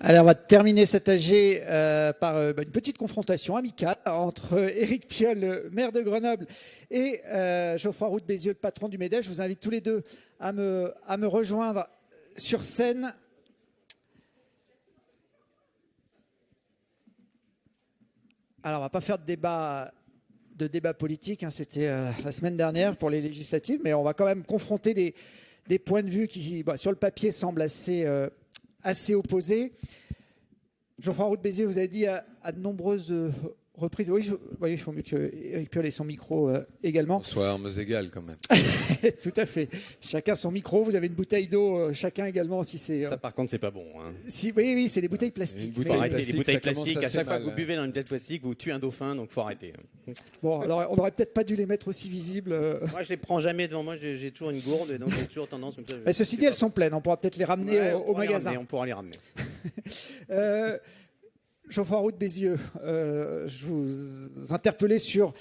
Alors, on va terminer cet AG par une petite confrontation amicale entre Éric Piolle, maire de Grenoble, et Geoffroy Roux de Bézieux, le patron du MEDEF. Je vous invite tous les deux à me rejoindre sur scène. Alors, on ne va pas faire de débat politique, hein, c'était la semaine dernière pour les législatives, mais on va quand même confronter des points de vue qui, sur le papier, semblent assez opposés. Geoffroy Roux de Bézieux, vous avez dit à de nombreuses reprises. Oui, il faut mieux qu'Éric Piolle ait son micro également. On soit armes égales quand même. Tout à fait. Chacun son micro. Vous avez une bouteille d'eau, chacun également. Si c'est. Ça, par contre, c'est pas bon. Hein. Oui, c'est des bouteilles plastiques. Il faut arrêter les bouteilles plastiques. À chaque fois que vous mal. buvez dans une bouteille plastique, vous tuez un dauphin, donc faut arrêter. Bon, alors on n'aurait peut-être pas dû les mettre aussi visibles. Moi, je les prends jamais devant moi. J'ai toujours une gourde, et donc j'ai toujours tendance comme ça. Mais ceci dit, elles sont pleines. On pourra peut-être les ramener au magasin. On pourra les ramener. Geoffroy Roux de Bézieux, je vous interpellais sur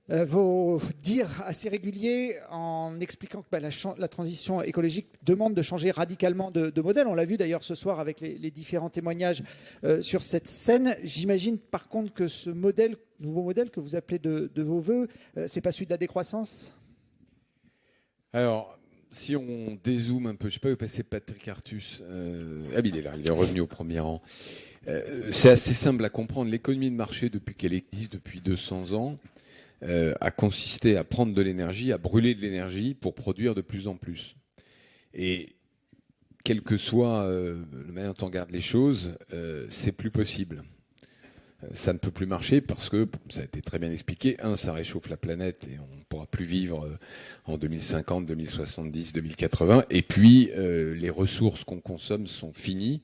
vos dires assez réguliers en expliquant que la transition écologique demande de changer radicalement de modèle. On l'a vu d'ailleurs ce soir avec les différents témoignages sur cette scène. J'imagine par contre que ce nouveau modèle que vous appelez de vos voeux, c'est pas celui de la décroissance ? Alors, si on dézoome un peu, je ne sais pas où est passé Patrick Artus. Il est là, il est revenu au premier rang. C'est assez simple à comprendre. L'économie de marché, depuis qu'elle existe, depuis 200 ans, a consisté à prendre de l'énergie, à brûler de l'énergie pour produire de plus en plus. Et quelle que soit la manière dont on regarde les choses, c'est plus possible. Ça ne peut plus marcher parce que, ça a été très bien expliqué, ça réchauffe la planète et on ne pourra plus vivre en 2050, 2070, 2080. Et puis, les ressources qu'on consomme sont finies.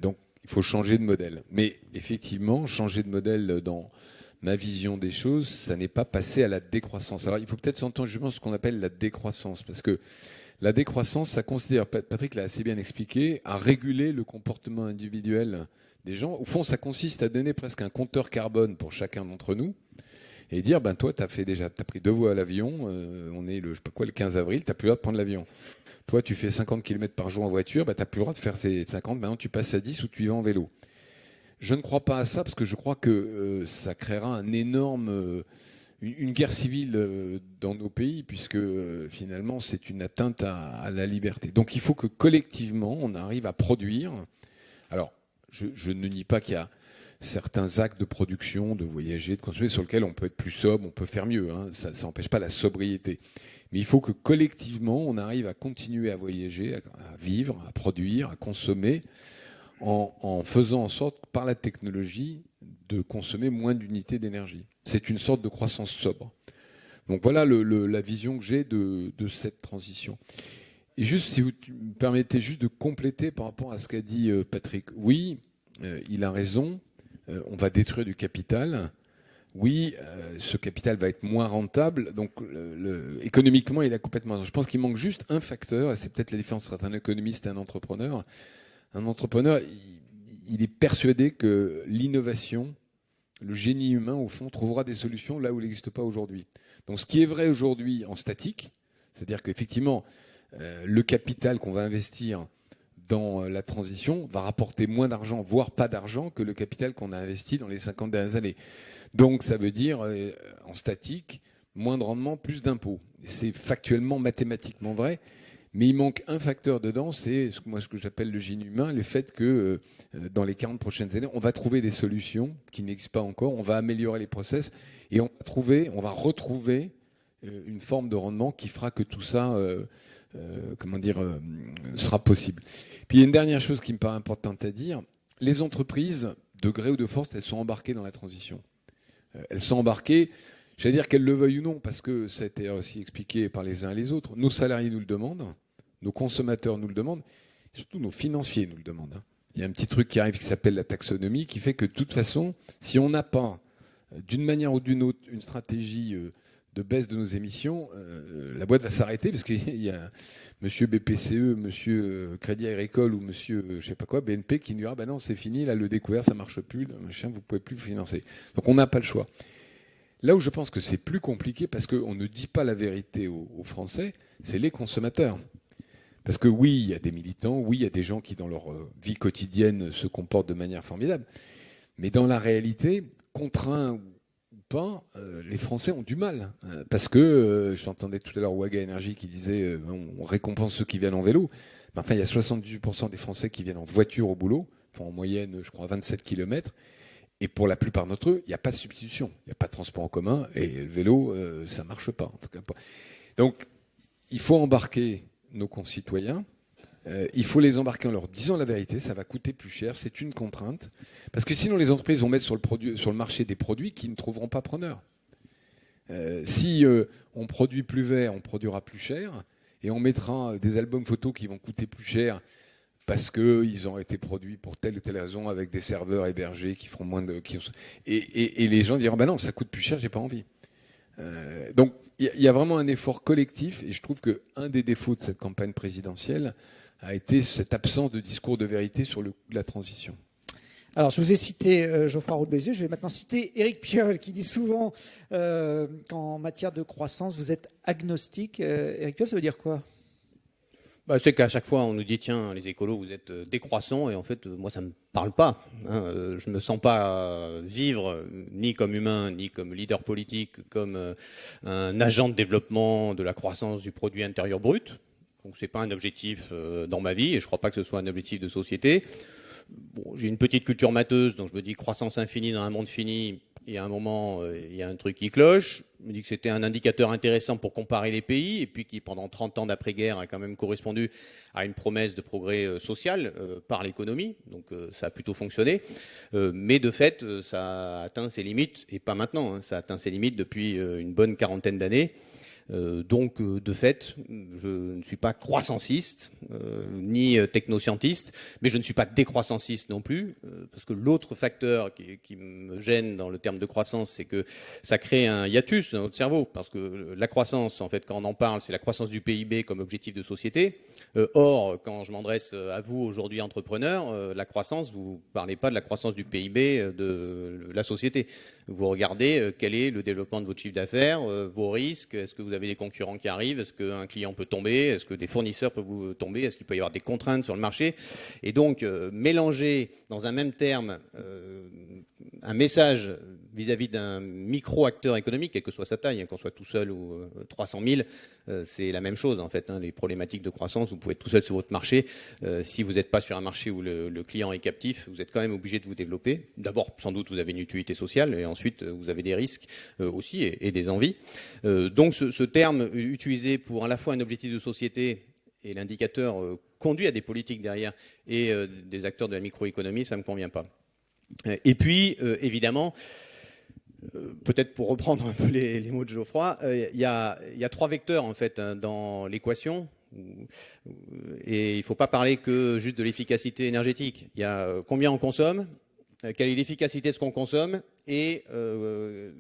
Donc, il faut changer de modèle. Mais effectivement, changer de modèle dans ma vision des choses, ça n'est pas passer à la décroissance. Alors, il faut peut-être s'entendre justement ce qu'on appelle la décroissance. Parce que la décroissance, ça considère, Patrick l'a assez bien expliqué, à réguler le comportement individuel des gens. Au fond, ça consiste à donner presque un compteur carbone pour chacun d'entre nous et dire, toi, t'as pris 2 vols à l'avion, on est le 15 avril, t'as plus le droit de prendre l'avion. Toi, tu fais 50 km par jour en voiture, t'as plus le droit de faire ces 50, maintenant tu passes à 10 ou tu y vas en vélo. Je ne crois pas à ça parce que je crois que ça créera une guerre civile dans nos pays puisque finalement c'est une atteinte à la liberté. Donc il faut que collectivement on arrive à produire. Alors je ne nie pas qu'il y a certains actes de production, de voyager, de consommer sur lesquels on peut être plus sobre, on peut faire mieux. Hein. Ça n'empêche pas la sobriété. Mais il faut que collectivement on arrive à continuer à voyager, à vivre, à produire, à consommer en faisant en sorte, par la technologie, de consommer moins d'unités d'énergie. C'est une sorte de croissance sobre. Donc voilà la vision que j'ai de cette transition. Et juste, si vous me permettez juste de compléter par rapport à ce qu'a dit Patrick. Oui, il a raison, on va détruire du capital. Oui, ce capital va être moins rentable. Donc économiquement, il a complètement... Je pense qu'il manque juste un facteur, et c'est peut-être la différence entre un économiste et un entrepreneur. Un entrepreneur, il est persuadé que l'innovation, le génie humain, au fond, trouvera des solutions là où il n'existe pas aujourd'hui. Donc ce qui est vrai aujourd'hui en statique, c'est-à-dire qu'effectivement, le capital qu'on va investir dans la transition va rapporter moins d'argent, voire pas d'argent, que le capital qu'on a investi dans les 50 dernières années. Donc ça veut dire, en statique, moins de rendement, plus d'impôts. C'est factuellement, mathématiquement vrai. Mais il manque un facteur dedans, c'est ce que j'appelle le génie humain, le fait que dans les 40 prochaines années, on va trouver des solutions qui n'existent pas encore, on va améliorer les process et on va retrouver une forme de rendement qui fera que tout ça sera possible. Puis il y a une dernière chose qui me paraît importante à dire, les entreprises, de gré ou de force, elles sont embarquées dans la transition. Elles sont embarquées... J'allais dire qu'elles le veuillent ou non, parce que ça a été aussi expliqué par les uns et les autres. Nos salariés nous le demandent, nos consommateurs nous le demandent, et surtout nos financiers nous le demandent. Il y a un petit truc qui arrive qui s'appelle la taxonomie, qui fait que de toute façon, si on n'a pas, d'une manière ou d'une autre, une stratégie de baisse de nos émissions, la boîte va s'arrêter, parce qu'il y a monsieur BPCE, monsieur Crédit Agricole ou monsieur, BNP, qui nous dira, non, c'est fini, là, le découvert, ça marche plus, machin, vous pouvez plus vous financer. Donc on n'a pas le choix. Là où je pense que c'est plus compliqué, parce qu'on ne dit pas la vérité aux Français, c'est les consommateurs. Parce que oui, il y a des militants, oui, il y a des gens qui, dans leur vie quotidienne, se comportent de manière formidable. Mais dans la réalité, contraints ou pas, les Français ont du mal. Parce que, j'entendais tout à l'heure Waga Energy qui disait on récompense ceux qui viennent en vélo. Mais enfin, il y a 78% des Français qui viennent en voiture au boulot, font en moyenne, je crois, 27 km. Et pour la plupart d'entre eux, il n'y a pas de substitution. Il n'y a pas de transport en commun. Et le vélo, ça ne marche pas, en tout cas pas. Donc, il faut embarquer nos concitoyens. Il faut les embarquer en leur disant la vérité, ça va coûter plus cher, c'est une contrainte. Parce que sinon, les entreprises vont mettre sur le marché des produits qui ne trouveront pas preneur. Si on produit plus vert, on produira plus cher, et on mettra des albums photos qui vont coûter plus cher parce qu'ils ont été produits pour telle ou telle raison avec des serveurs hébergés qui feront moins de... Et les gens diront, ben non, ça coûte plus cher, j'ai pas envie. Donc, il y a vraiment un effort collectif, et je trouve qu'un des défauts de cette campagne présidentielle a été cette absence de discours de vérité sur la transition. Alors, je vous ai cité Geoffroy Roux de Bézieux, je vais maintenant citer Éric Piolle, qui dit souvent qu'en matière de croissance, vous êtes agnostique. Éric Piolle, ça veut dire quoi ? C'est qu'à chaque fois, on nous dit, tiens, les écolos, vous êtes décroissants, et en fait, moi, ça ne me parle pas. Je ne me sens pas vivre, ni comme humain, ni comme leader politique, comme un agent de développement de la croissance du produit intérieur brut. Donc, ce n'est pas un objectif dans ma vie, et je ne crois pas que ce soit un objectif de société. Bon, j'ai une petite culture matheuse, donc je me dis croissance infinie dans un monde fini. Il y a un moment, il y a un truc qui cloche. Je me dis que c'était un indicateur intéressant pour comparer les pays, et puis qui, pendant 30 ans d'après-guerre, a quand même correspondu à une promesse de progrès social par l'économie. Donc ça a plutôt fonctionné. Mais de fait, ça a atteint ses limites, et pas maintenant, hein, ça a atteint ses limites depuis une bonne quarantaine d'années. Donc, de fait, je ne suis pas croissanciste, ni technoscientiste, mais je ne suis pas décroissanciste non plus, parce que l'autre facteur qui me gêne dans le terme de croissance, c'est que ça crée un hiatus dans notre cerveau, parce que la croissance, en fait, quand on en parle, c'est la croissance du PIB comme objectif de société. Or, quand je m'adresse à vous aujourd'hui, entrepreneurs, la croissance, vous ne parlez pas de la croissance du PIB de la société. Vous regardez quel est le développement de votre chiffre d'affaires, vos risques, est-ce que vous avez des concurrents qui arrivent, est-ce qu'un client peut tomber, est-ce que des fournisseurs peuvent vous tomber, est-ce qu'il peut y avoir des contraintes sur le marché. Et donc, mélanger dans un même terme un message vis-à-vis d'un micro-acteur économique, quelle que soit sa taille, hein, qu'on soit tout seul ou 300 000, c'est la même chose en fait. Hein, les problématiques de croissance, vous pouvez être tout seul sur votre marché. Si vous n'êtes pas sur un marché où le client est captif, vous êtes quand même obligé de vous développer. D'abord, sans doute, vous avez une utilité sociale, et ensuite, vous avez des risques aussi et des envies. Donc, ce terme utilisé pour à la fois un objectif de société et l'indicateur conduit à des politiques derrière et des acteurs de la microéconomie, ça ne me convient pas. Et puis, évidemment, peut-être pour reprendre un peu les mots de Geoffroy, il y a 3 vecteurs en fait dans l'équation. Et il ne faut pas parler que juste de l'efficacité énergétique. Il y a combien on consomme, quelle est l'efficacité de ce qu'on consomme et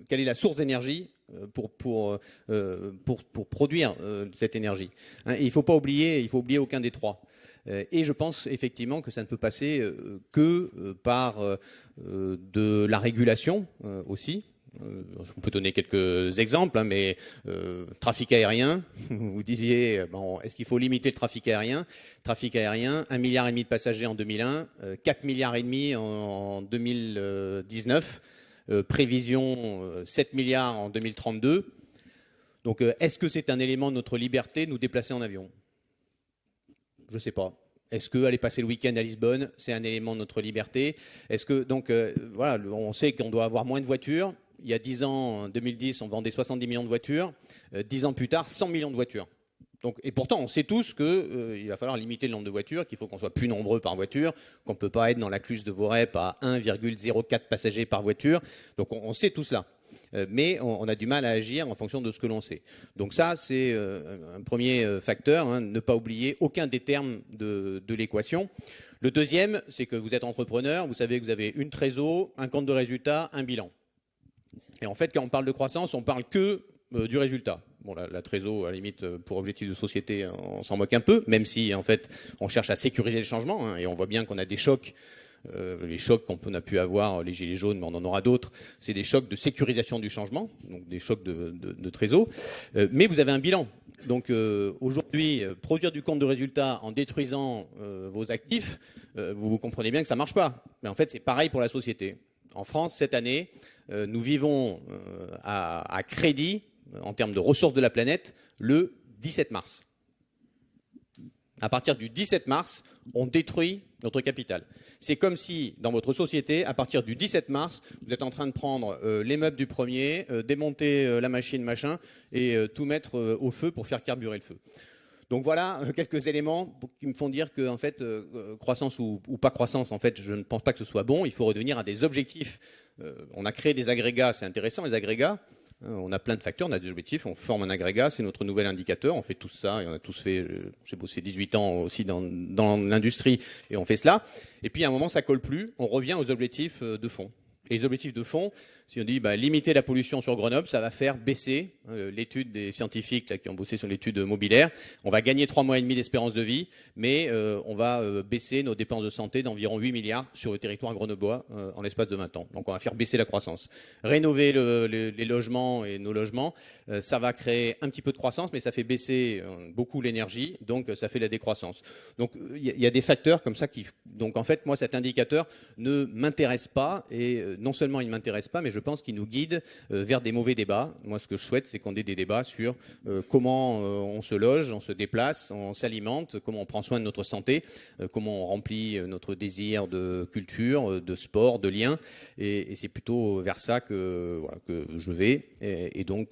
quelle est la source d'énergie pour produire cette énergie. Hein, il ne faut pas oublier, il faut oublier aucun des 3. Et je pense effectivement que ça ne peut passer que par de la régulation aussi. On peut donner quelques exemples, hein, mais trafic aérien, vous disiez, bon, est-ce qu'il faut limiter le trafic aérien ? Trafic aérien, 1,5 milliard de passagers en 2001, 4,5 milliards en 2019, prévision 7 milliards en 2032. Donc est-ce que c'est un élément de notre liberté de nous déplacer en avion ? Je ne sais pas. Est-ce qu'aller passer le week-end à Lisbonne, c'est un élément de notre liberté ? Est-ce que, donc, voilà, on sait qu'on doit avoir moins de voitures. Il y a 10 ans, en 2010, on vendait 70 millions de voitures. 10 ans plus tard, 100 millions de voitures. Donc, et pourtant, on sait tous qu'il va falloir limiter le nombre de voitures, qu'il faut qu'on soit plus nombreux par voiture, qu'on ne peut pas être dans la cluse de Vorep à 1,04 passagers par voiture. Donc, on sait tout cela. Mais on a du mal à agir en fonction de ce que l'on sait. Donc ça, c'est un premier facteur, hein, ne pas oublier aucun des termes de l'équation. Le deuxième, c'est que vous êtes entrepreneur, vous savez que vous avez une trésor, un compte de résultat, un bilan. Et en fait, quand on parle de croissance, on parle que du résultat. Bon, la trésor, à la limite, pour objectif de société, on s'en moque un peu, même si, en fait, on cherche à sécuriser le changement, hein, et on voit bien qu'on a des chocs les chocs qu'on a pu avoir, les gilets jaunes, mais on en aura d'autres, c'est des chocs de sécurisation du changement, donc des chocs de trésor. Mais vous avez un bilan. Donc aujourd'hui, produire du compte de résultat en détruisant vos actifs, vous comprenez bien que ça ne marche pas. Mais en fait, c'est pareil pour la société. En France, cette année, nous vivons à crédit, en termes de ressources de la planète, le 17 mars. À partir du 17 mars, on détruit notre capital. C'est comme si, dans votre société, à partir du 17 mars, vous êtes en train de prendre les meubles du premier, démonter la machine, machin, et tout mettre au feu pour faire carburer le feu. Donc voilà quelques éléments qui me font dire que, en fait, croissance ou pas croissance, en fait, je ne pense pas que ce soit bon. Il faut revenir à des objectifs. On a créé des agrégats, c'est intéressant, les agrégats. On a plein de facteurs, on a des objectifs, on forme un agrégat, c'est notre nouvel indicateur, on fait tout ça, et on a tous fait, j'ai bossé 18 ans aussi dans l'industrie, et on fait cela. Et puis à un moment, ça colle plus, on revient aux objectifs de fond. Et les objectifs de fond, si on dit limiter la pollution sur Grenoble, ça va faire baisser l'étude des scientifiques là, qui ont bossé sur l'étude mobilière. On va gagner 3 mois et demi d'espérance de vie, mais on va baisser nos dépenses de santé d'environ 8 milliards sur le territoire grenoblois en l'espace de 20 ans. Donc on va faire baisser la croissance. Rénover les logements et nos logements, ça va créer un petit peu de croissance, mais ça fait baisser beaucoup l'énergie, donc ça fait la décroissance. Donc il y a des facteurs comme ça qui... Donc en fait, moi, cet indicateur ne m'intéresse pas, et non seulement il ne m'intéresse pas, mais je pense qu'il nous guide vers des mauvais débats. Moi, ce que je souhaite, c'est qu'on ait des débats sur comment on se loge, on se déplace, on s'alimente, comment on prend soin de notre santé, comment on remplit notre désir de culture, de sport, de liens. Et c'est plutôt vers ça que je vais. Et donc,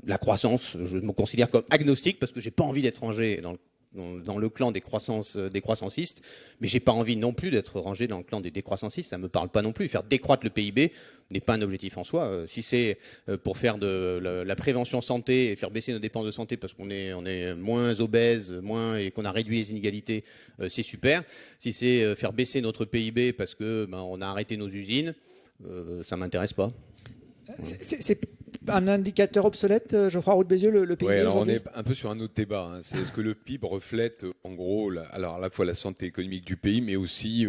la croissance, je me considère comme agnostique parce que j'ai pas envie d'être rangé dans le clan des croissancistes, mais j'ai pas envie non plus d'être rangé dans le clan des décroissancistes, ça me parle pas non plus. Faire décroître le PIB n'est pas un objectif en soi. Si c'est pour faire de la prévention santé et faire baisser nos dépenses de santé parce qu'on est moins obèse, et qu'on a réduit les inégalités, c'est super. Si c'est faire baisser notre PIB parce que on a arrêté nos usines, ça m'intéresse pas. C'est un indicateur obsolète, Geoffroy Roux de Bézieux, le PIB. Oui, alors on aujourd'hui est un peu sur un autre débat. C'est est-ce que le PIB reflète, en gros, alors à la fois la santé économique du pays, mais aussi,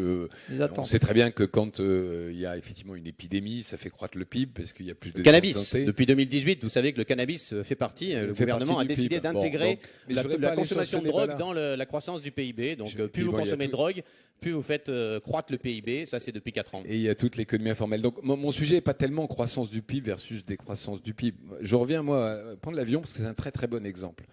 on sait très bien que quand il y a effectivement une épidémie, ça fait croître le PIB parce qu'il y a plus de cannabis. santé. Depuis 2018, vous savez que le cannabis fait partie. Le gouvernement a décidé d'intégrer la consommation de drogue dans la croissance du PIB. Donc, plus vous consommez de drogue, plus vous faites croître le PIB. Ça, c'est depuis 4 ans. Et il y a toute l'économie informelle. Donc, mon sujet n'est pas tellement croissance du PIB versus décroissance du PIB. Je reviens, moi, à prendre l'avion parce que c'est un très, très bon exemple.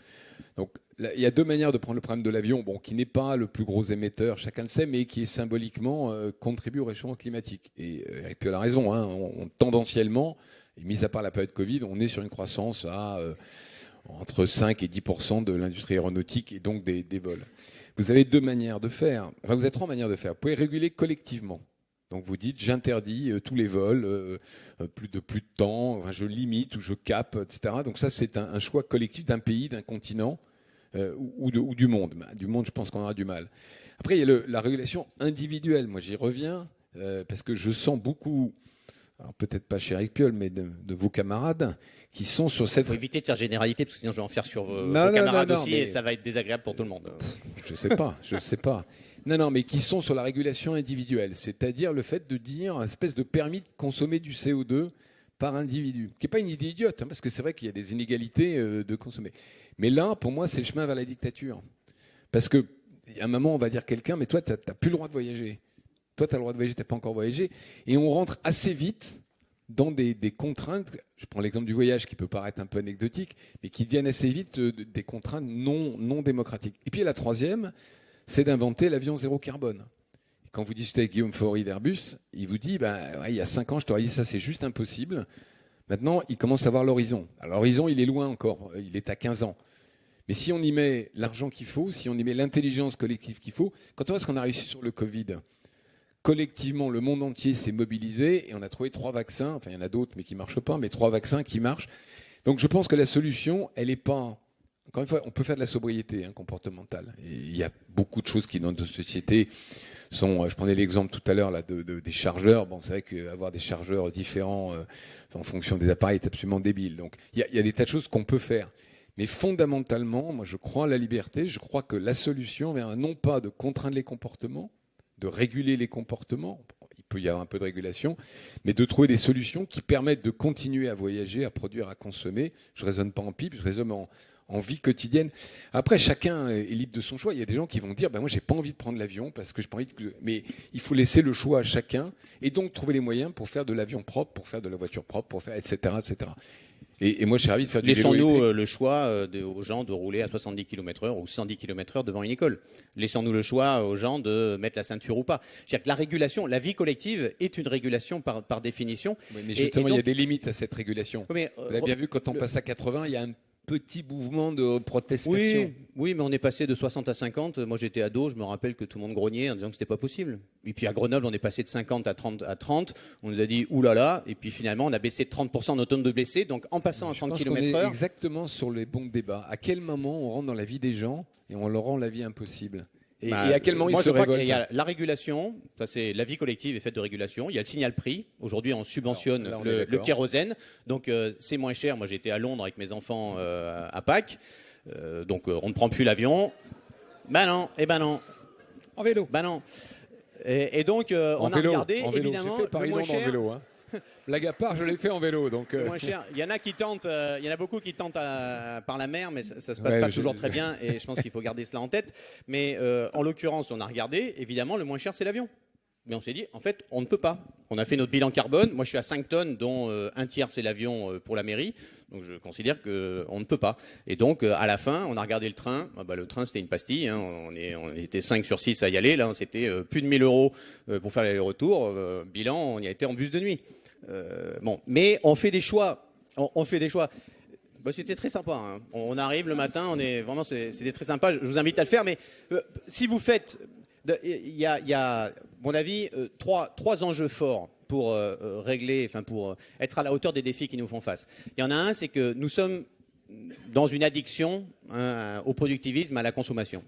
Donc, là, il y a 2 manières de prendre le problème de l'avion, qui n'est pas le plus gros émetteur, chacun le sait, mais qui est symboliquement contribue au réchauffement climatique. Et Eric Piolle a raison, tendanciellement, et mis à part la période Covid, on est sur une croissance à entre 5 et 10% de l'industrie aéronautique et donc des vols. Vous avez 2 manières de faire. Enfin, vous avez 3 manières de faire. Vous pouvez réguler collectivement. Donc vous dites, j'interdis tous les vols, plus de temps, je limite ou je cape, etc. Donc ça, c'est un choix collectif d'un pays, d'un continent ou du monde. Du monde, je pense qu'on aura du mal. Après, il y a la régulation individuelle. Moi, j'y reviens parce que je sens beaucoup, alors peut-être pas chez Eric Piolle, mais de vos camarades qui sont sur cette... Il faut éviter de faire généralité parce que sinon je vais en faire sur vos camarades aussi et ça va être désagréable pour tout le monde. Je sais pas. Non, mais qui sont sur la régulation individuelle, c'est-à-dire le fait de dire une espèce de permis de consommer du CO2 par individu, qui n'est pas une idée idiote, parce que c'est vrai qu'il y a des inégalités de consommer. Mais là, pour moi, c'est le chemin vers la dictature. Parce qu'à un moment, on va dire quelqu'un, mais toi, tu n'as plus le droit de voyager. Toi, tu as le droit de voyager, tu n'as pas encore voyagé. Et on rentre assez vite dans des contraintes. Je prends l'exemple du voyage qui peut paraître un peu anecdotique, mais qui deviennent assez vite des contraintes non démocratiques. Et puis la troisième, c'est d'inventer l'avion zéro carbone. Et quand vous discutez avec Guillaume Faury d'Airbus, il vous dit, il y a 5 ans, je t'aurais dit ça, c'est juste impossible. Maintenant, il commence à voir l'horizon. Alors l'horizon, il est loin encore, il est à 15 ans. Mais si on y met l'argent qu'il faut, si on y met l'intelligence collective qu'il faut, quand on voit ce qu'on a réussi sur le Covid, collectivement, le monde entier s'est mobilisé et on a trouvé 3 vaccins, enfin il y en a d'autres mais qui ne marchent pas, mais 3 vaccins qui marchent. Donc je pense que la solution, elle n'est pas... Encore une fois, on peut faire de la sobriété comportementale. Et il y a beaucoup de choses qui, dans notre société, sont... Je prenais l'exemple tout à l'heure là, des chargeurs. Bon, c'est vrai qu'avoir des chargeurs différents en fonction des appareils est absolument débile. Donc il y a des tas de choses qu'on peut faire. Mais fondamentalement, moi je crois à la liberté, je crois que la solution vient non pas de contraindre les comportements, de réguler les comportements. Il peut y avoir un peu de régulation, mais de trouver des solutions qui permettent de continuer à voyager, à produire, à consommer. Je ne raisonne pas en pipe, je raisonne en vie quotidienne. Après, chacun est libre de son choix. Il y a des gens qui vont dire, moi, j'ai pas envie de prendre l'avion parce que j'ai pas envie de... Mais il faut laisser le choix à chacun et donc trouver les moyens pour faire de l'avion propre, pour faire de la voiture propre, pour faire, etc., etc. Et moi, je suis ravi de faire du vélo électrique. Laissons-nous le choix aux gens de rouler à 70 km/h ou 110 km/h devant une école. Laissons-nous le choix aux gens de mettre la ceinture ou pas. C'est-à-dire que la régulation, la vie collective est une régulation par définition. Oui, mais justement, donc, il y a des limites à cette régulation. Mais, Vous avez bien vu, quand on passe à 80, il y a un petit mouvement de protestation. Oui, mais on est passé de 60 à 50. Moi, j'étais ado, je me rappelle que tout le monde grognait en disant que c'était pas possible. Et puis à Grenoble, on est passé de 50 à 30. On nous a dit oulala. Et puis finalement, on a baissé de 30% notre tonne de blessés. Donc en passant à 30 Je pense qu'on est km/h. exactement sur les bons débats. À quel moment on rentre dans la vie des gens et on leur rend la vie impossible et à quel moment ils se révoltent? Il y a la régulation, ça c'est la vie collective est faite de régulation. Il y a le signal prix. Aujourd'hui, on subventionne Alors, le kérosène, donc c'est moins cher. Moi, j'étais à Londres avec mes enfants à Pâques, donc on ne prend plus l'avion. Ben non, En vélo. ben non. Et donc on a regardé évidemment J'ai fait le Paris-Londres moins cher. en vélo. Hein. Blague à part, je l'ai fait en vélo. Donc, Le moins cher. Il y en a qui tentent, il y en a beaucoup qui tentent par la mer, mais ça se passe Ouais, pas toujours très bien. Et je pense qu'il faut garder cela en tête. Mais en l'occurrence, on a regardé. Évidemment, le moins cher, c'est l'avion. Mais on s'est dit, en fait, on ne peut pas. On a fait notre bilan carbone. Moi, je suis à 5 tonnes, dont un tiers, c'est l'avion pour la mairie. Donc, je considère qu'on ne peut pas. Et donc, à la fin, on a regardé le train. Le train, c'était une pastille. Hein. On était 5 sur 6 à y aller. Là, c'était plus de 1 000 euros pour faire l'aller-retour. Bilan, on y a été en bus de nuit. Mais on fait des choix. On fait des choix. C'était très sympa. Hein. On arrive le matin, c'était très sympa. Je vous invite à le faire. Mais si vous faites, il y a, à mon avis, trois enjeux forts pour pour être à la hauteur des défis qui nous font face. Il y en a un, c'est que nous sommes dans une addiction au productivisme, à la consommation.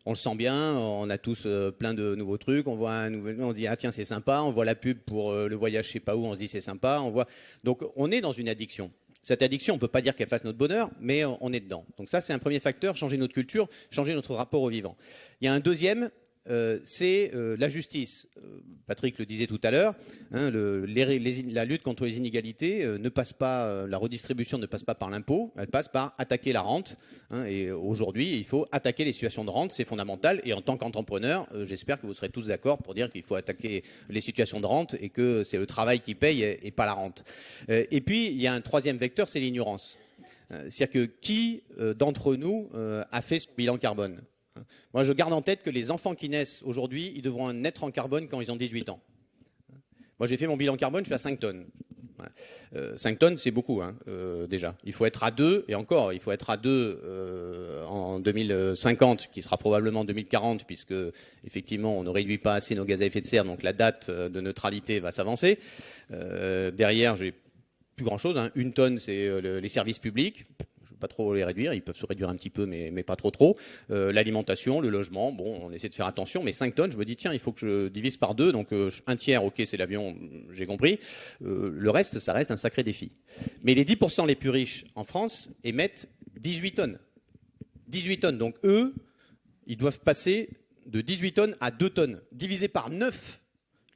On le sent bien, on a tous plein de nouveaux trucs, on voit un nouvel, on dit ah tiens c'est sympa, on voit la pub pour le voyage je sais pas où, on se dit c'est sympa, donc on est dans une addiction. Cette addiction, on ne peut pas dire qu'elle fasse notre bonheur, mais on est dedans. Donc ça c'est un premier facteur, changer notre culture, changer notre rapport au vivant. Il y a un deuxième, c'est la justice. Patrick le disait tout à l'heure, hein, la lutte contre les inégalités ne passe pas, la redistribution ne passe pas par l'impôt, elle passe par attaquer la rente. Hein, et aujourd'hui, il faut attaquer les situations de rente, c'est fondamental. Et en tant qu'entrepreneur, j'espère que vous serez tous d'accord pour dire qu'il faut attaquer les situations de rente et que c'est le travail qui paye et pas la rente. Et puis, il y a un troisième vecteur, c'est l'ignorance. C'est-à-dire que qui d'entre nous a fait ce bilan carbone ? Moi, je garde en tête que les enfants qui naissent aujourd'hui, ils devront naître en carbone quand ils ont 18 ans. Moi, j'ai fait mon bilan carbone, je suis à 5 tonnes. 5 tonnes, c'est beaucoup, hein, déjà. Il faut être à 2, et encore, il faut être à 2 en 2050, qui sera probablement 2040, puisque, effectivement, on ne réduit pas assez nos gaz à effet de serre, donc la date de neutralité va s'avancer. Derrière, j'ai plus grand-chose. Hein. 1 tonne, c'est les services publics. Pas trop les réduire, ils peuvent se réduire un petit peu, mais pas trop. L'alimentation, le logement, on essaie de faire attention, mais 5 tonnes, je me dis, tiens, il faut que je divise par 2, donc un tiers, ok, c'est l'avion, j'ai compris. Le reste, ça reste un sacré défi. Mais les 10% les plus riches en France émettent 18 tonnes. 18 tonnes, donc eux, ils doivent passer de 18 tonnes à 2 tonnes, divisé par 9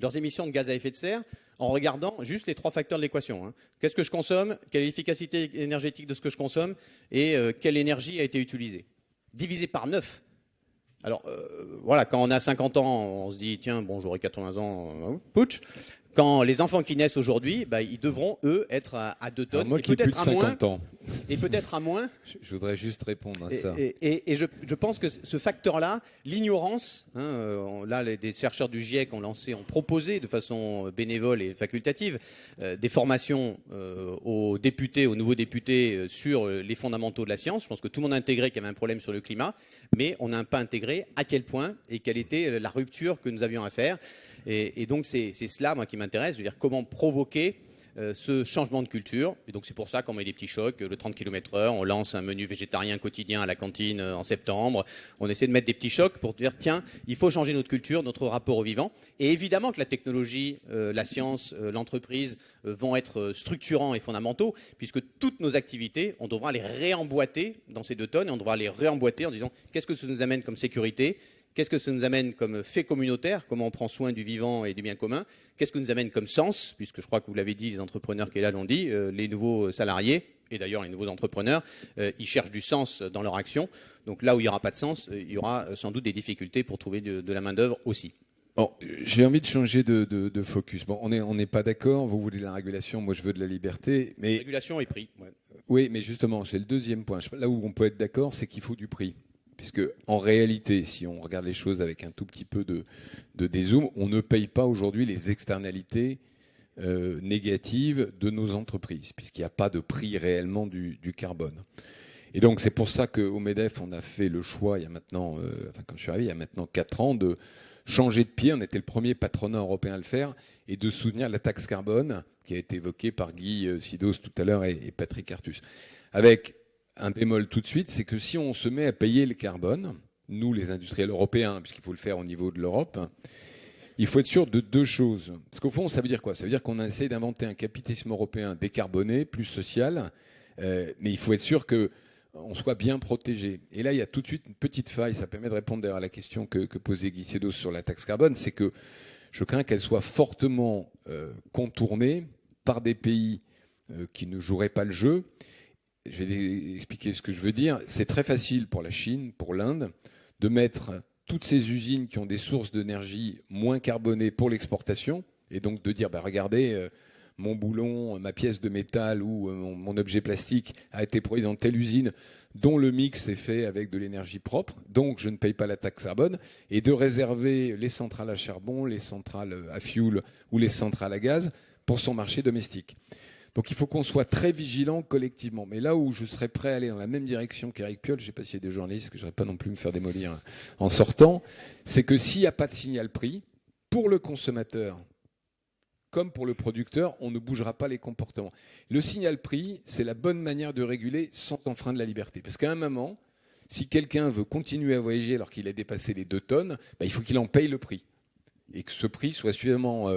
leurs émissions de gaz à effet de serre, en regardant juste les 3 facteurs de l'équation. Hein. Qu'est-ce que je consomme, quelle est l'efficacité énergétique de ce que je consomme et quelle énergie a été utilisée. Divisé par 9. Alors, voilà, quand on a 50 ans, on se dit, tiens, bon, j'aurai 80 ans, putsch. Quand les enfants qui naissent aujourd'hui, ils devront, eux, être à 2 tonnes. Alors moi qui ai plus de 50 ans. Et peut-être à moins. Je voudrais juste répondre à ça. Et je pense que ce facteur-là, l'ignorance, hein, là, des chercheurs du GIEC ont proposé de façon bénévole et facultative des formations aux députés, aux nouveaux députés sur les fondamentaux de la science. Je pense que tout le monde a intégré qu'il y avait un problème sur le climat, mais on n'a pas intégré à quel point et quelle était la rupture que nous avions à faire. Et donc, c'est cela, moi, qui m'intéresse, de dire comment provoquer ce changement de culture. Et donc, c'est pour ça qu'on met des petits chocs. Le 30 km/h, on lance un menu végétarien quotidien à la cantine en septembre. On essaie de mettre des petits chocs pour dire, tiens, il faut changer notre culture, notre rapport au vivant. Et évidemment que la technologie, la science, l'entreprise vont être structurants et fondamentaux, puisque toutes nos activités, on devra les réemboîter dans ces 2 tonnes et on devra les réemboîter en disant, qu'est-ce que ça nous amène comme sécurité ? Qu'est-ce que ça nous amène comme fait communautaire? Comment on prend soin du vivant et du bien commun? Qu'est-ce que nous amène comme sens? Puisque je crois que vous l'avez dit, les entrepreneurs qui est là l'ont dit, les nouveaux salariés, et d'ailleurs les nouveaux entrepreneurs, ils cherchent du sens dans leur action. Donc là où il n'y aura pas de sens, il y aura sans doute des difficultés pour trouver de la main-d'œuvre aussi. Bon, j'ai envie de changer de focus. Bon, on n'est pas d'accord. Vous voulez de la régulation, moi je veux de la liberté. Mais Régulation et prix. Ouais. oui, mais justement, c'est le deuxième point. Là où on peut être d'accord, c'est qu'il faut du prix. Puisque en réalité, si on regarde les choses avec un tout petit peu de dézoom, on ne paye pas aujourd'hui les externalités négatives de nos entreprises, puisqu'il n'y a pas de prix réellement du carbone. Et donc c'est pour ça qu'au MEDEF, on a fait le choix, il y a maintenant, quand je suis arrivé, il y a maintenant 4 ans, de changer de pied. On était le premier patronat européen à le faire, et de soutenir la taxe carbone, qui a été évoquée par Guy Sidos tout à l'heure et Patrick Artus. Avec un bémol tout de suite, c'est que si on se met à payer le carbone, nous les industriels européens, puisqu'il faut le faire au niveau de l'Europe, il faut être sûr de 2 choses. Parce qu'au fond, ça veut dire quoi? Ça veut dire qu'on essaie d'inventer un capitalisme européen décarboné, plus social, mais il faut être sûr qu'on soit bien protégé. Et là, il y a tout de suite une petite faille, ça permet de répondre d'ailleurs à la question que posait Guy Sédos sur la taxe carbone, c'est que je crains qu'elle soit fortement contournée par des pays qui ne joueraient pas le jeu. Je vais expliquer ce que je veux dire. C'est très facile pour la Chine, pour l'Inde, de mettre toutes ces usines qui ont des sources d'énergie moins carbonées pour l'exportation, et donc de dire, regardez, mon boulon, ma pièce de métal ou mon objet plastique a été produit dans telle usine dont le mix est fait avec de l'énergie propre, donc je ne paye pas la taxe carbone, et de réserver les centrales à charbon, les centrales à fioul ou les centrales à gaz pour son marché domestique. Donc il faut qu'on soit très vigilant collectivement. Mais là où je serais prêt à aller dans la même direction qu'Éric Piolle, je ne sais pas s'il y a des journalistes, que je ne voudrais pas non plus me faire démolir en sortant, c'est que s'il n'y a pas de signal prix, pour le consommateur comme pour le producteur, on ne bougera pas les comportements. Le signal prix, c'est la bonne manière de réguler sans enfreindre la liberté. Parce qu'à un moment, si quelqu'un veut continuer à voyager alors qu'il a dépassé les 2 tonnes, il faut qu'il en paye le prix. Et que ce prix soit suffisamment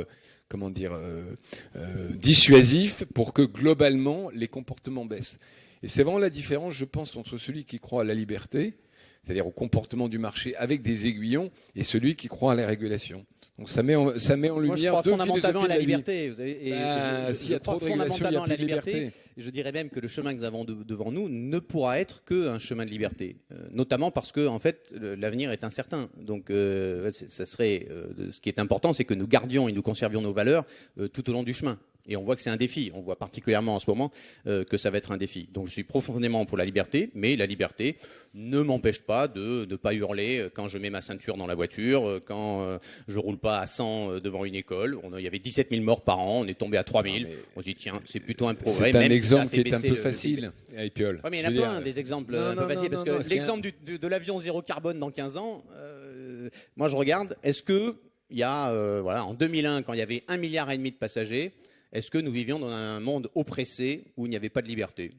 dissuasif pour que globalement les comportements baissent. Et c'est vraiment la différence, je pense, entre celui qui croit à la liberté, c'est-à-dire au comportement du marché avec des aiguillons, et celui qui croit à la régulation. Donc ça met en lumière Moi, je crois deux fondamentalement à la philosophies de liberté. Vous savez, s'il y a trop de régulation, il n'y a plus de liberté. Je dirais même que le chemin que nous avons devant nous ne pourra être qu'un chemin de liberté, notamment parce que en fait l'avenir est incertain. Donc ça serait ce qui est important, c'est que nous gardions et nous conservions nos valeurs tout au long du chemin. Et on voit que c'est un défi. On voit particulièrement en ce moment que ça va être un défi. Donc je suis profondément pour la liberté, mais la liberté ne m'empêche pas de ne pas hurler quand je mets ma ceinture dans la voiture, quand je roule pas à 100 devant une école. Il y avait 17 000 morts par an, on est tombé à 3 000. On se dit tiens, c'est plutôt un progrès. C'est un même exemple si ça qui est un peu facile, Oui, mais il y en a plein des exemples un peu faciles. Parce que l'exemple de l'avion zéro carbone dans 15 ans, moi je regarde, est-ce que il y a, en 2001, quand il y avait 1,5 milliard de passagers, est-ce que nous vivions dans un monde oppressé où il n'y avait pas de liberté?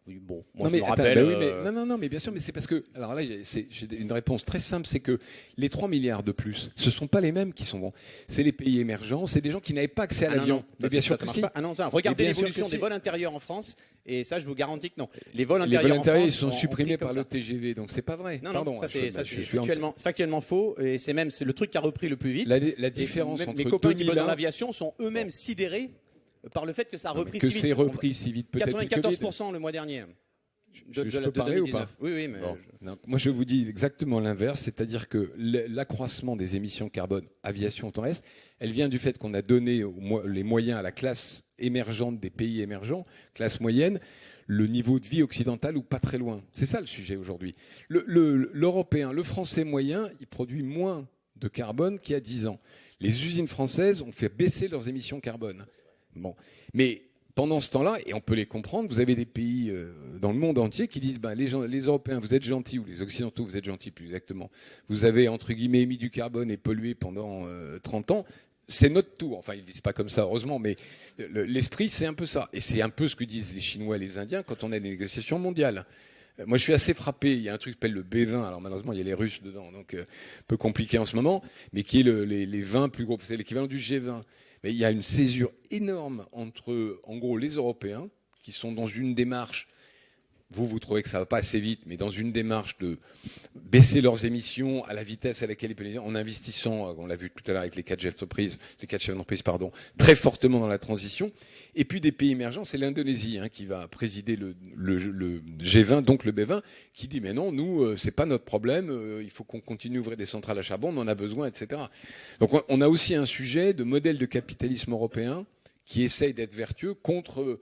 Oui, bon, moi je me rappelle... Non, mais bien sûr, mais c'est parce que... Alors là, j'ai une réponse très simple, c'est que les 3 milliards de plus, ce ne sont pas les mêmes qui sont bons. C'est les pays émergents, c'est des gens qui n'avaient pas accès à l'avion. Mais bien sûr que si. Regardez l'évolution des vols intérieurs en France, et ça, je vous garantis que non. Les vols intérieurs en France ils sont supprimés par le TGV, donc c'est pas vrai. Non, ça c'est factuellement faux, et c'est le truc qui a repris le plus vite. La différence entre mes copains qui bossent dans l'aviation sont eux-mêmes sidérés par le fait que ça a repris si vite. Que c'est repris si vite, peut-être. 94% le mois dernier. Je peux parler ou pas? Oui, mais... Moi, je vous dis exactement l'inverse, c'est-à-dire que l'accroissement des émissions carbone aviation terrestre, elle vient du fait qu'on a donné les moyens à la classe émergente des pays émergents, classe moyenne, le niveau de vie occidental ou pas très loin. C'est ça le sujet aujourd'hui. L'Européen, le Français moyen, il produit moins de carbone qu'il y a 10 ans. Les usines françaises ont fait baisser leurs émissions carbone. Bon, mais pendant ce temps-là, et on peut les comprendre, vous avez des pays dans le monde entier qui disent les Européens, vous êtes gentils, ou les Occidentaux, vous êtes gentils plus exactement. Vous avez, entre guillemets, émis du carbone et pollué pendant 30 ans. C'est notre tour. Enfin, ils ne disent pas comme ça, heureusement, mais l'esprit, c'est un peu ça. Et c'est un peu ce que disent les Chinois et les Indiens quand on a des négociations mondiales. Moi, je suis assez frappé. Il y a un truc qui s'appelle le B20. Alors, malheureusement, il y a les Russes dedans, donc un peu compliqué en ce moment, mais qui est les 20 plus gros. C'est l'équivalent du G20. Mais il y a une césure énorme entre, en gros, les Européens, qui sont dans une démarche vous trouvez que ça va pas assez vite, mais dans une démarche de baisser leurs émissions à la vitesse à laquelle ils peuvent les en investissant, on l'a vu tout à l'heure avec les 4 chefs d'entreprise, très fortement dans la transition. Et puis des pays émergents, c'est l'Indonésie qui va présider le G20, donc le B20, qui dit mais non, nous c'est pas notre problème, il faut qu'on continue à ouvrir des centrales à charbon, on en a besoin, etc. Donc on a aussi un sujet de modèle de capitalisme européen qui essaye d'être vertueux contre,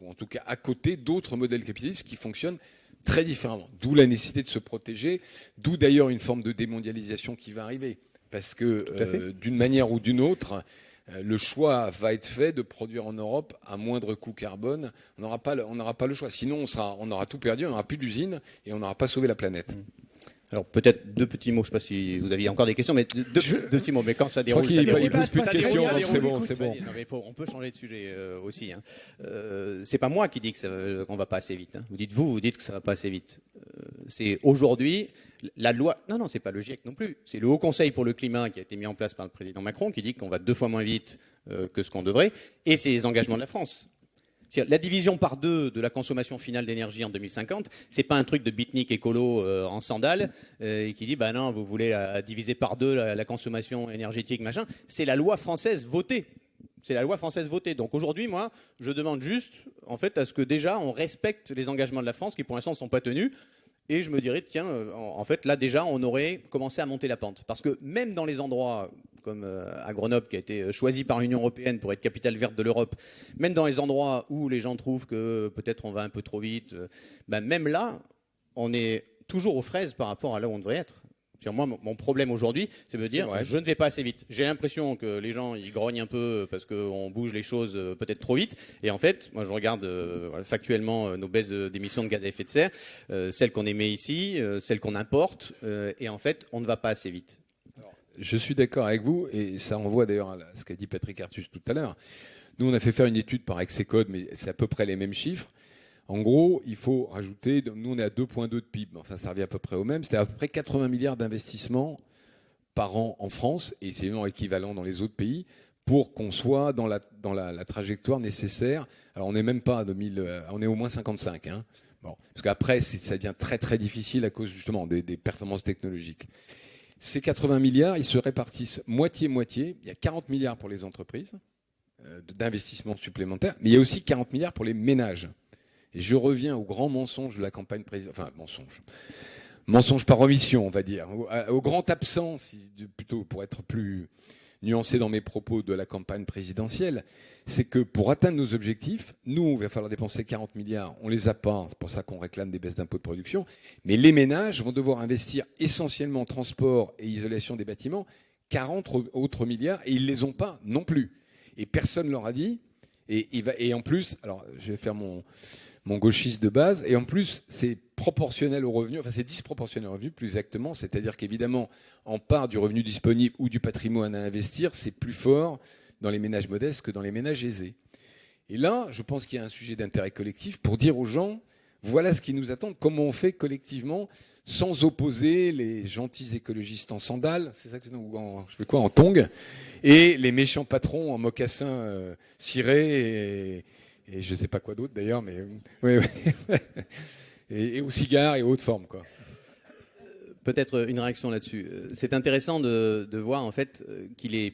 ou en tout cas à côté d'autres modèles capitalistes qui fonctionnent très différemment. D'où la nécessité de se protéger, d'où d'ailleurs une forme de démondialisation qui va arriver. Parce que d'une manière ou d'une autre, le choix va être fait de produire en Europe à moindre coût carbone. On n'aura pas le choix. Sinon, on aura tout perdu, on n'aura plus d'usine et on n'aura pas sauvé la planète. Alors peut-être 2 petits mots, je ne sais pas si vous aviez encore des questions, mais deux petits mots. Mais quand ça déroule, il pose plus de questions, donc c'est bon. Non, mais on peut changer de sujet aussi. C'est pas moi qui dis qu'on va pas assez vite. Vous dites que ça va pas assez vite. C'est aujourd'hui la loi. Non, c'est pas le GIEC non plus. C'est le Haut Conseil pour le climat qui a été mis en place par le président Macron qui dit qu'on va 2 fois moins vite que ce qu'on devrait, et c'est les engagements de la France. La division par 2 de la consommation finale d'énergie en 2050, c'est pas un truc de beatnik écolo en sandales qui dit bah non, vous voulez diviser par 2 la consommation énergétique, machin. C'est la loi française votée. C'est la loi française votée. Donc aujourd'hui, moi, je demande juste, en fait, à ce que déjà on respecte les engagements de la France qui pour l'instant ne sont pas tenus. Et je me dirais, tiens, en fait, là déjà, on aurait commencé à monter la pente. Parce que même dans les endroits comme à Grenoble, qui a été choisi par l'Union européenne pour être capitale verte de l'Europe, même dans les endroits où les gens trouvent que peut-être on va un peu trop vite, même là, on est toujours aux fraises par rapport à là où on devrait être. Moi, mon problème aujourd'hui, c'est de me dire, je ne vais pas assez vite. J'ai l'impression que les gens, ils grognent un peu parce qu'on bouge les choses peut-être trop vite. Et en fait, moi, je regarde factuellement nos baisses d'émissions de gaz à effet de serre, celles qu'on émet ici, celles qu'on importe, et en fait, on ne va pas assez vite. Je suis d'accord avec vous, et ça renvoie d'ailleurs à ce qu'a dit Patrick Artus tout à l'heure. Nous, on a fait faire une étude par Execode, mais c'est à peu près les mêmes chiffres. En gros, il faut rajouter, nous on est à 2,2 de PIB, enfin ça revient à peu près au même, c'était à peu près 80 milliards d'investissements par an en France, et c'est évidemment équivalent dans les autres pays, pour qu'on soit dans la trajectoire nécessaire. Alors on n'est même pas à 2000, on est au moins 55. Bon, parce qu'après, ça devient très très difficile à cause justement des performances technologiques. Ces 80 milliards, ils se répartissent moitié-moitié. Il y a 40 milliards pour les entreprises d'investissements supplémentaires, mais il y a aussi 40 milliards pour les ménages. Et je reviens au grand mensonge de la campagne présidentielle, enfin mensonge par omission, on va dire, au grand absent, plutôt pour être plus nuancé dans mes propos de la campagne présidentielle, c'est que pour atteindre nos objectifs, nous, il va falloir dépenser 40 milliards, on les a pas, c'est pour ça qu'on réclame des baisses d'impôts de production, mais les ménages vont devoir investir essentiellement en transport et isolation des bâtiments, 40 autres milliards, et ils les ont pas non plus. Et personne leur a dit, et en plus, alors je vais faire mon gauchiste de base, et en plus, c'est proportionnel au revenu, enfin c'est disproportionnel au revenu, plus exactement, c'est-à-dire qu'évidemment, en part du revenu disponible ou du patrimoine à investir, c'est plus fort dans les ménages modestes que dans les ménages aisés. Et là, je pense qu'il y a un sujet d'intérêt collectif pour dire aux gens, voilà ce qui nous attend, comment on fait collectivement, sans opposer les gentils écologistes en sandales, c'est ça que en tongs, et les méchants patrons en mocassins cirés et je ne sais pas quoi d'autre d'ailleurs, mais oui. Et aux cigares et aux hautes formes, quoi. Peut-être une réaction là-dessus. C'est intéressant de voir en fait qu'il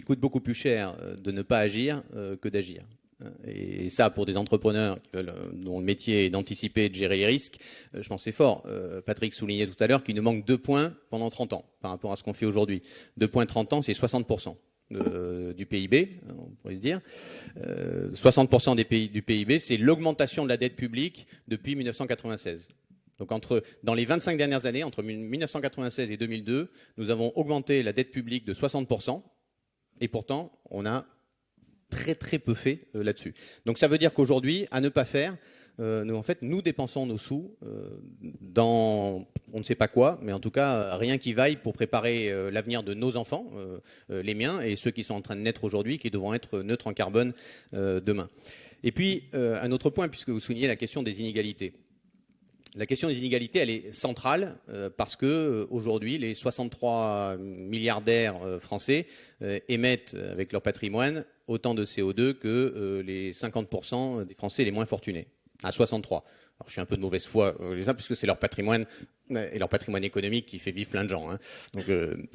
coûte beaucoup plus cher de ne pas agir que d'agir. Et ça, pour des entrepreneurs dont le métier est d'anticiper et de gérer les risques, je pense que c'est fort. Patrick soulignait tout à l'heure qu'il nous manque 2 points pendant 30 ans par rapport à ce qu'on fait aujourd'hui. 2 points 30 ans, c'est 60%. Du PIB, on pourrait se dire. 60% du PIB, c'est l'augmentation de la dette publique depuis 1996. Donc dans les 25 dernières années, entre 1996 et 2002, nous avons augmenté la dette publique de 60%, et pourtant, on a très très peu fait là-dessus. Donc ça veut dire qu'aujourd'hui, à ne pas faire, nous dépensons nos sous dans on ne sait pas quoi, mais en tout cas rien qui vaille pour préparer l'avenir de nos enfants, les miens et ceux qui sont en train de naître aujourd'hui, qui devront être neutres en carbone demain. Et puis un autre point, puisque vous soulignez la question des inégalités. La question des inégalités, elle est centrale parce que aujourd'hui, les 63 milliardaires français émettent avec leur patrimoine autant de CO2 que les 50% des Français les moins fortunés, à 63. Alors, je suis un peu de mauvaise foi, les uns, puisque c'est leur patrimoine et leur patrimoine économique qui fait vivre plein de gens. Hein. Donc,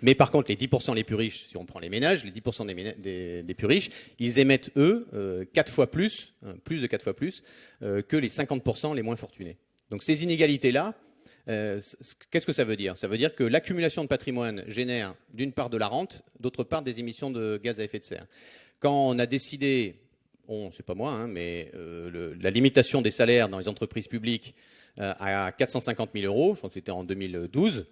mais par contre, les 10% les plus riches, si on prend les ménages, les 10% des plus riches, ils émettent, eux, 4 fois plus, plus de 4 fois plus, que les 50% les moins fortunés. Donc ces inégalités-là, qu'est-ce que ça veut dire? Ça veut dire que l'accumulation de patrimoine génère d'une part de la rente, d'autre part des émissions de gaz à effet de serre. Quand on a décidé, c'est pas moi, hein, mais la limitation des salaires dans les entreprises publiques à 450 000 euros, je pense que c'était en 2012,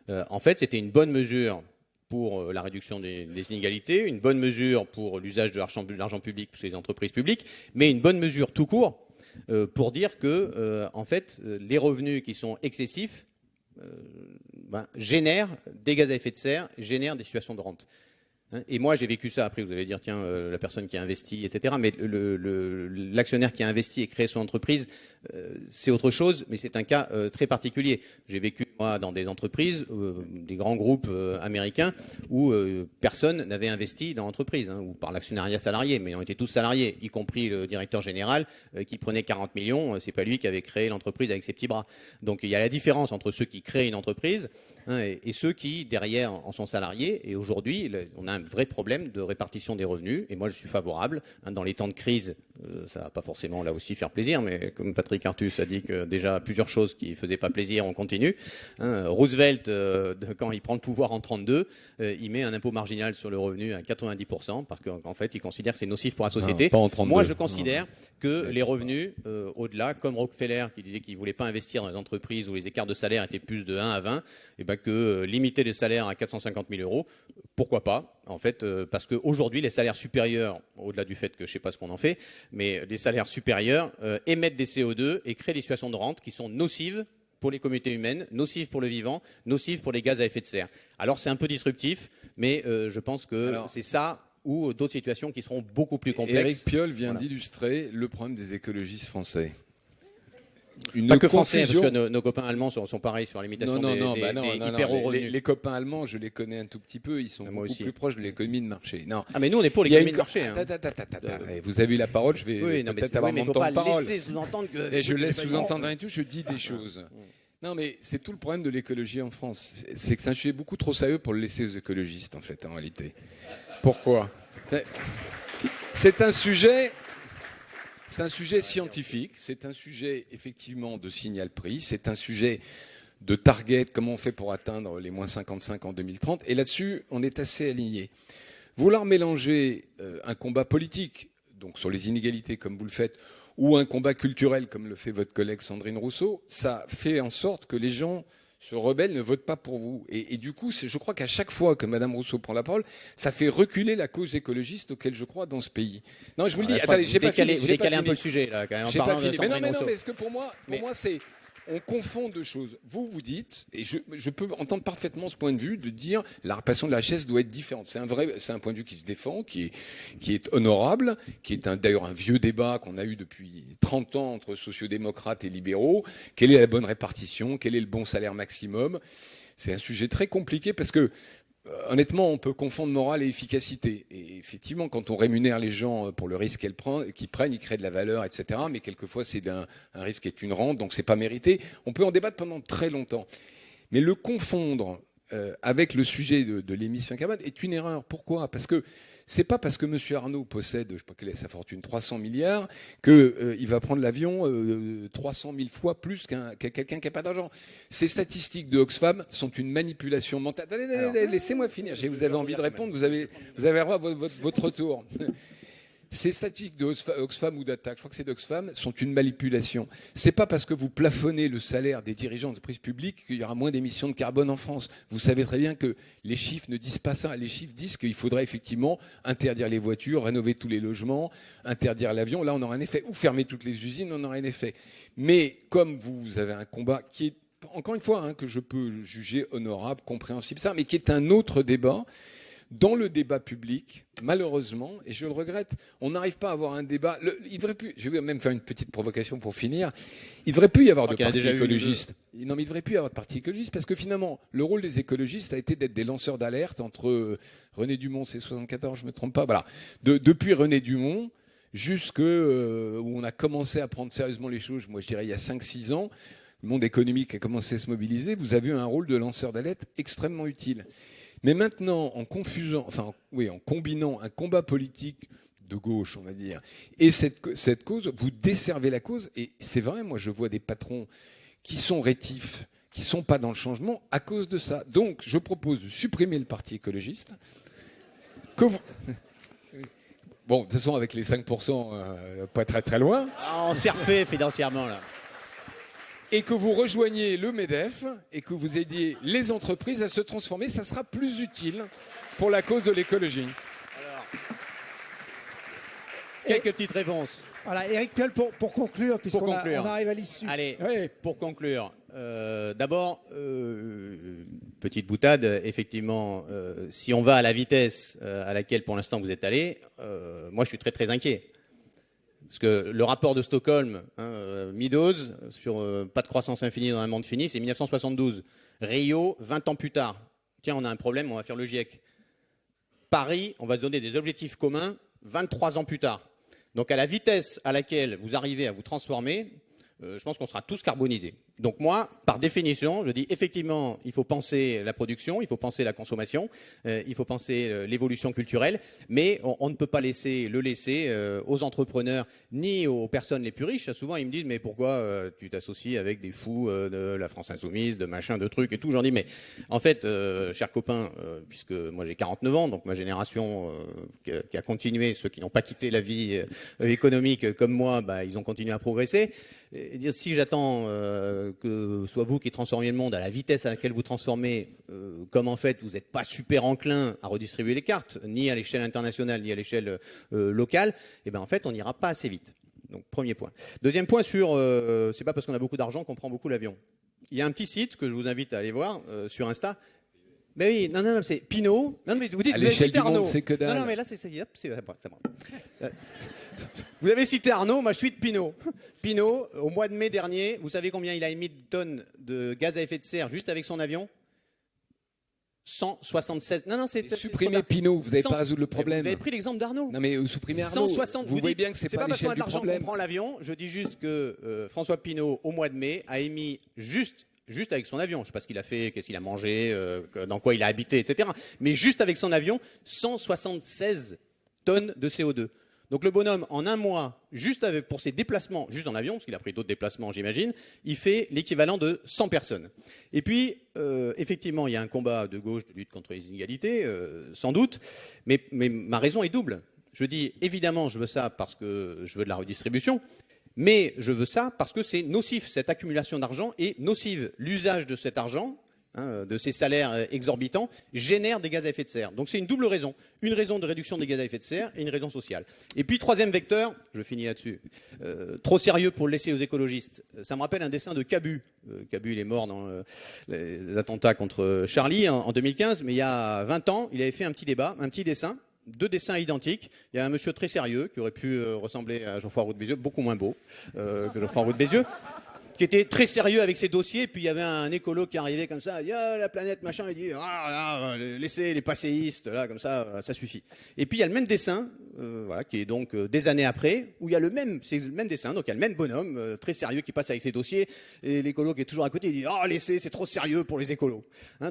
en fait c'était une bonne mesure pour la réduction des inégalités, une bonne mesure pour l'usage de l'argent public pour les entreprises publiques, mais une bonne mesure tout court pour dire que en fait, les revenus qui sont excessifs génèrent des gaz à effet de serre, génèrent des situations de rente. Et moi, j'ai vécu ça. Après, vous allez dire, tiens, la personne qui a investi, etc. Mais l'actionnaire qui a investi et créé son entreprise, c'est autre chose, mais c'est un cas très particulier. J'ai vécu, moi, dans des entreprises, des grands groupes américains, où personne n'avait investi dans l'entreprise, hein, ou par l'actionnariat salarié, mais on était tous salariés, y compris le directeur général qui prenait 40 millions. C'est pas lui qui avait créé l'entreprise avec ses petits bras. Donc, il y a la différence entre ceux qui créent une entreprise et ceux qui, derrière, en sont salariés. Et aujourd'hui, on a un vrai problème de répartition des revenus. Et moi, je suis favorable. Dans les temps de crise, ça ne va pas forcément, là aussi, faire plaisir. Mais comme Patrick Artus a dit que déjà, plusieurs choses qui ne faisaient pas plaisir, on continue. Roosevelt, quand il prend le pouvoir en 1932, il met un impôt marginal sur le revenu à 90%, parce qu'en fait, il considère que c'est nocif pour la société. Non, pas en 32. Moi, je considère que les revenus, au-delà, comme Rockefeller, qui disait qu'il ne voulait pas investir dans les entreprises où les écarts de salaire étaient plus de 1 à 20, et que limiter les salaires à 450 000 euros, pourquoi pas, en fait, parce qu'aujourd'hui, les salaires supérieurs, au-delà du fait que je ne sais pas ce qu'on en fait, mais les salaires supérieurs émettent des CO2 et créent des situations de rente qui sont nocives pour les communautés humaines, nocives pour le vivant, nocives pour les gaz à effet de serre. Alors c'est un peu disruptif, mais je pense que c'est ça ou d'autres situations qui seront beaucoup plus complexes. Éric Piolle vient d'illustrer le problème des écologistes français. Pas que français, parce que nos copains allemands sont pareils sur la limitation des hyper hauts revenus. Les copains allemands, je les connais un tout petit peu, ils sont beaucoup plus proches de l'économie de marché. Non. Ah mais nous on est pour l'économie de marché. Hein. Vous avez eu la parole, je vais peut-être avoir mon temps de parole. Et je laisse sous-entendre rien du tout, je dis des choses. Non mais c'est tout le problème de l'écologie en France. C'est que c'est un sujet beaucoup trop sérieux pour le laisser aux écologistes en fait, en réalité. Pourquoi ? C'est un sujet scientifique, c'est un sujet effectivement de signal prix, c'est un sujet de target, comment on fait pour atteindre les moins 55 en 2030, et là-dessus, on est assez aligné. Vouloir mélanger un combat politique, donc sur les inégalités comme vous le faites, ou un combat culturel comme le fait votre collègue Sandrine Rousseau, ça fait en sorte que les gens se rebellent, ne votent pas pour vous. Et du coup, je crois qu'à chaque fois que Mme Rousseau prend la parole, ça fait reculer la cause écologiste auquel je crois dans ce pays. Non, je vous le dis, attendez, j'ai pas fini. Vous décalez un peu le sujet, là, quand même, en parlant de Sandrine Rousseau. Mais parce que pour moi, c'est... On confond deux choses. Vous dites, et je peux entendre parfaitement ce point de vue, de dire la répartition de la richesse doit être différente. C'est un point de vue qui se défend, qui est honorable, qui est d'ailleurs un vieux débat qu'on a eu depuis 30 ans entre sociodémocrates et libéraux. Quelle est la bonne répartition ? Quel est le bon salaire maximum ? C'est un sujet très compliqué parce que honnêtement, on peut confondre morale et efficacité. Et effectivement, quand on rémunère les gens pour le risque qu'ils prennent, ils créent de la valeur, etc. Mais quelquefois, c'est un risque qui est une rente, donc c'est pas mérité. On peut en débattre pendant très longtemps. Mais le confondre avec le sujet de l'émission carbone est une erreur. Pourquoi ? Parce que c'est pas parce que M. Arnault possède, je sais pas quelle est sa fortune, 300 milliards, qu'il va prendre l'avion 300 000 fois plus qu'un quelqu'un qui n'a pas d'argent. Ces statistiques de Oxfam sont une manipulation mentale. Allez, laissez-moi finir. Vous avez envie de répondre, vous avez droit à votre tour. Ces statistiques de Oxfam ou d'Attaque, je crois que c'est d'Oxfam, sont une manipulation. C'est pas parce que vous plafonnez le salaire des dirigeants d'entreprises publiques qu'il y aura moins d'émissions de carbone en France. Vous savez très bien que les chiffres ne disent pas ça. Les chiffres disent qu'il faudrait effectivement interdire les voitures, rénover tous les logements, interdire l'avion. Là, on aura un effet. Ou fermer toutes les usines, on aura un effet. Mais comme vous avez un combat qui est, encore une fois, que je peux juger honorable, compréhensible, ça, mais qui est un autre débat. Dans le débat public, malheureusement, et je le regrette, on n'arrive pas à avoir un débat. Il devrait plus. Je vais même faire une petite provocation pour finir. Il devrait plus y avoir de parti écologiste. Non, mais il devrait plus y avoir de parti écologiste parce que finalement, le rôle des écologistes a été d'être des lanceurs d'alerte entre René Dumont, c'est 74, je me trompe pas. Voilà. Depuis René Dumont jusque où on a commencé à prendre sérieusement les choses, moi je dirais il y a 5-6 ans, le monde économique a commencé à se mobiliser, vous avez eu un rôle de lanceur d'alerte extrêmement utile. Mais maintenant, en combinant un combat politique de gauche, on va dire, et cette cause, vous desservez la cause. Et c'est vrai, moi, je vois des patrons qui sont rétifs, qui ne sont pas dans le changement à cause de ça. Donc, je propose de supprimer le Parti écologiste. Bon, de toute façon, avec les 5%, pas très très loin. Ah, on s'est refait financièrement, là. Et que vous rejoigniez le MEDEF et que vous aidiez les entreprises à se transformer, ça sera plus utile pour la cause de l'écologie. Alors, quelques petites réponses. Voilà, Éric Piolle, pour conclure, puisqu'on on arrive à l'issue. Allez, oui. Pour conclure, d'abord, petite boutade, effectivement, si on va à la vitesse à laquelle pour l'instant vous êtes allé, moi je suis très très inquiet. Parce que le rapport de Stockholm, Meadows, sur pas de croissance infinie dans un monde fini, c'est 1972. Rio, 20 ans plus tard. Tiens, on a un problème, on va faire le GIEC. Paris, on va se donner des objectifs communs 23 ans plus tard. Donc à la vitesse à laquelle vous arrivez à vous transformer, je pense qu'on sera tous carbonisés. Donc moi, par définition, je dis effectivement, il faut penser la production, il faut penser la consommation, il faut penser l'évolution culturelle, mais on ne peut pas laisser aux entrepreneurs ni aux personnes les plus riches. Souvent, ils me disent, mais pourquoi tu t'associes avec des fous de la France Insoumise, de machin, de trucs et tout. J'en dis, mais en fait, chers copains, puisque moi j'ai 49 ans, donc ma génération qui a continué, ceux qui n'ont pas quitté la vie économique comme moi, bah, ils ont continué à progresser. Et dire, si j'attends que ce soit vous qui transformiez le monde à la vitesse à laquelle vous transformez, comme en fait vous n'êtes pas super enclin à redistribuer les cartes, ni à l'échelle internationale, ni à l'échelle locale, et ben en fait on n'ira pas assez vite. Donc premier point. Deuxième point sur, c'est pas parce qu'on a beaucoup d'argent qu'on prend beaucoup l'avion. Il y a un petit site que je vous invite à aller voir sur Insta. Ben oui, non, c'est Pinot. Non, mais vous dites, À vous avez l'échelle cité du monde, Arnaud. c'est que dalle. Non, mais là, c'est vous avez cité Arnaud, moi je suis de Pinot. Pinot, au mois de mai dernier, vous savez combien il a émis de tonnes de gaz à effet de serre juste avec son avion ? 176. Non, c'est Supprimez Pinot, vous n'avez pas résoudre le problème. Vous avez pris l'exemple d'Arnaud. Non, mais supprimez Arnaud. 160, vous voyez bien que c'est pas parce qu'on a l'échelle de du l'argent problème. qu'on prend l'avion. Je dis juste que François Pinault, au mois de mai, a émis juste avec son avion, je ne sais pas ce qu'il a fait, qu'est-ce qu'il a mangé, dans quoi il a habité, etc. Mais juste avec son avion, 176 tonnes de CO2. Donc le bonhomme, en un mois, pour ses déplacements, juste en avion, parce qu'il a pris d'autres déplacements, j'imagine, il fait l'équivalent de 100 personnes. Et puis, effectivement, il y a un combat de gauche de lutte contre les inégalités, sans doute, mais ma raison est double. Je dis, évidemment, je veux ça parce que je veux de la redistribution, mais je veux ça parce que c'est nocif. Cette accumulation d'argent est nocive. L'usage de cet argent, de ces salaires exorbitants, génère des gaz à effet de serre. Donc c'est une double raison. Une raison de réduction des gaz à effet de serre et une raison sociale. Et puis troisième vecteur, je finis là-dessus, trop sérieux pour le laisser aux écologistes. Ça me rappelle un dessin de Cabu. Cabu, il est mort dans les attentats contre Charlie en 2015, mais il y a 20 ans, il avait fait un petit débat, un petit dessin. 2 dessins identiques. Il y a un monsieur très sérieux qui aurait pu ressembler à Geoffroy Roux de Bézieux, beaucoup moins beau que Geoffroy Roux de Bézieux, qui était très sérieux avec ses dossiers. Puis il y avait un écolo qui arrivait comme ça, il dit la planète machin, il dit laissez les passéistes là comme ça suffit. Et puis il y a le même dessin, qui est donc des années après, où il y a c'est le même dessin, donc il y a le même bonhomme très sérieux qui passe avec ses dossiers, et l'écolo qui est toujours à côté, il dit laissez, c'est trop sérieux pour les écolos.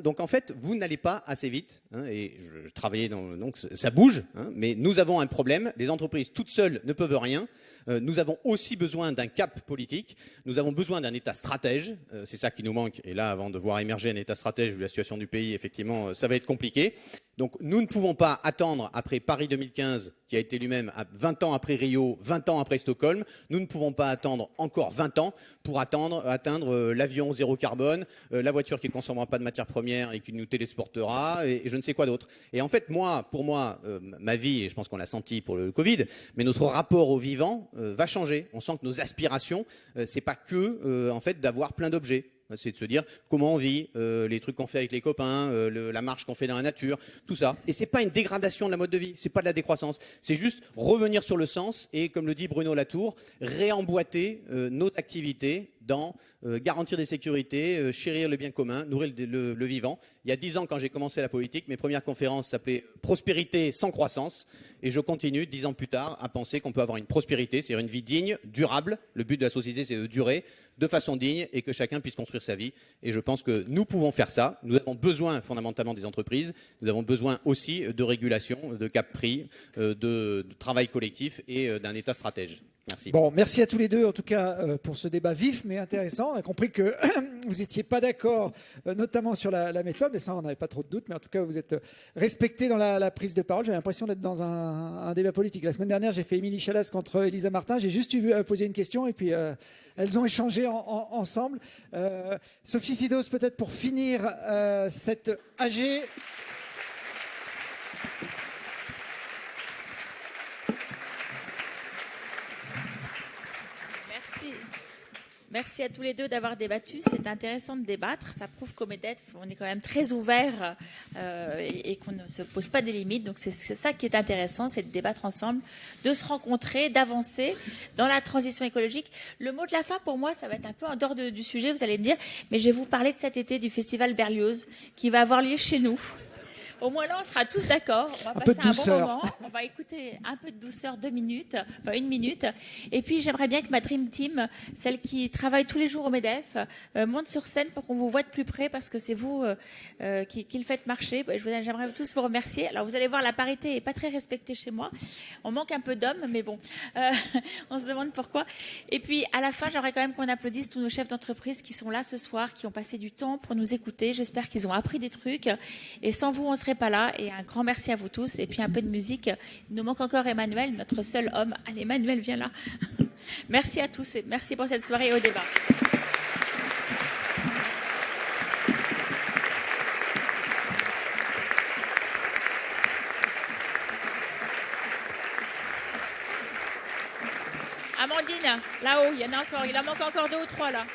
Donc en fait vous n'allez pas assez vite, et je travaillais donc ça bouge, mais nous avons un problème. Les entreprises toutes seules ne peuvent rien. Nous avons aussi besoin d'un cap politique, nous avons besoin d'un État stratège, c'est ça qui nous manque, et là avant de voir émerger un État stratège vu la situation du pays, effectivement ça va être compliqué. Donc nous ne pouvons pas attendre après Paris 2015, qui a été lui-même à 20 ans après Rio, 20 ans après Stockholm, nous ne pouvons pas attendre encore 20 ans pour atteindre l'avion zéro carbone, la voiture qui ne consommera pas de matières premières et qui nous télésportera, et je ne sais quoi d'autre. Et en fait, pour moi, ma vie, et je pense qu'on l'a senti pour le Covid, mais notre rapport au vivant va changer. On sent que nos aspirations, c'est pas que en fait d'avoir plein d'objets. C'est de se dire comment on vit, les trucs qu'on fait avec les copains, la marche qu'on fait dans la nature, tout ça. Et c'est pas une dégradation de la mode de vie, c'est pas de la décroissance. C'est juste revenir sur le sens et, comme le dit Bruno Latour, réemboîter nos activités dans garantir des sécurités, chérir le bien commun, nourrir le vivant. Il y a 10 ans, quand j'ai commencé la politique, mes premières conférences s'appelaient « Prospérité sans croissance ». Et je continue, 10 ans plus tard, à penser qu'on peut avoir une prospérité, c'est-à-dire une vie digne, durable. Le but de la société, c'est de durer de façon digne et que chacun puisse construire sa vie. Et je pense que nous pouvons faire ça. Nous avons besoin fondamentalement des entreprises. Nous avons besoin aussi de régulation, de cap prix, de travail collectif et d'un État stratège. Merci. Bon, merci à tous les deux, en tout cas, pour ce débat vif mais intéressant. On a compris que vous n'étiez pas d'accord, notamment sur la méthode, mais ça, on n'avait pas trop de doutes. Mais en tout cas, vous êtes respectés dans la prise de parole. J'avais l'impression d'être dans un débat politique. La semaine dernière, j'ai fait Émilie Chalas contre Elisa Martin. J'ai juste posé une question et puis elles ont échangé ensemble. Sophie Sidos, peut-être pour finir cette AG. Merci à tous les deux d'avoir débattu. C'est intéressant de débattre. Ça prouve qu'au MEDEF, on est quand même très ouvert et qu'on ne se pose pas des limites. Donc c'est ça qui est intéressant, c'est de débattre ensemble, de se rencontrer, d'avancer dans la transition écologique. Le mot de la fin, pour moi, ça va être un peu en dehors du sujet, vous allez me dire, mais je vais vous parler de cet été du festival Berlioz qui va avoir lieu chez nous. Au moins là, on sera tous d'accord. On va passer un bon moment. On va écouter un peu de douceur, 2 minutes, enfin 1 minute. Et puis, j'aimerais bien que ma Dream Team, celle qui travaille tous les jours au MEDEF, monte sur scène pour qu'on vous voit de plus près parce que c'est vous qui le faites marcher. J'aimerais tous vous remercier. Alors, vous allez voir, la parité n'est pas très respectée chez moi. On manque un peu d'hommes, mais bon, on se demande pourquoi. Et puis, à la fin, j'aimerais quand même qu'on applaudisse tous nos chefs d'entreprise qui sont là ce soir, qui ont passé du temps pour nous écouter. J'espère qu'ils ont appris des trucs. Et sans vous, on serait pas là. Et un grand merci à vous tous. Et puis un peu de musique. Il nous manque encore Emmanuel, notre seul homme. Allez, Emmanuel, viens là. Merci à tous et merci pour cette soirée et au débat. Amandine, là-haut, il y en a encore. Il en manque encore 2 ou 3 là.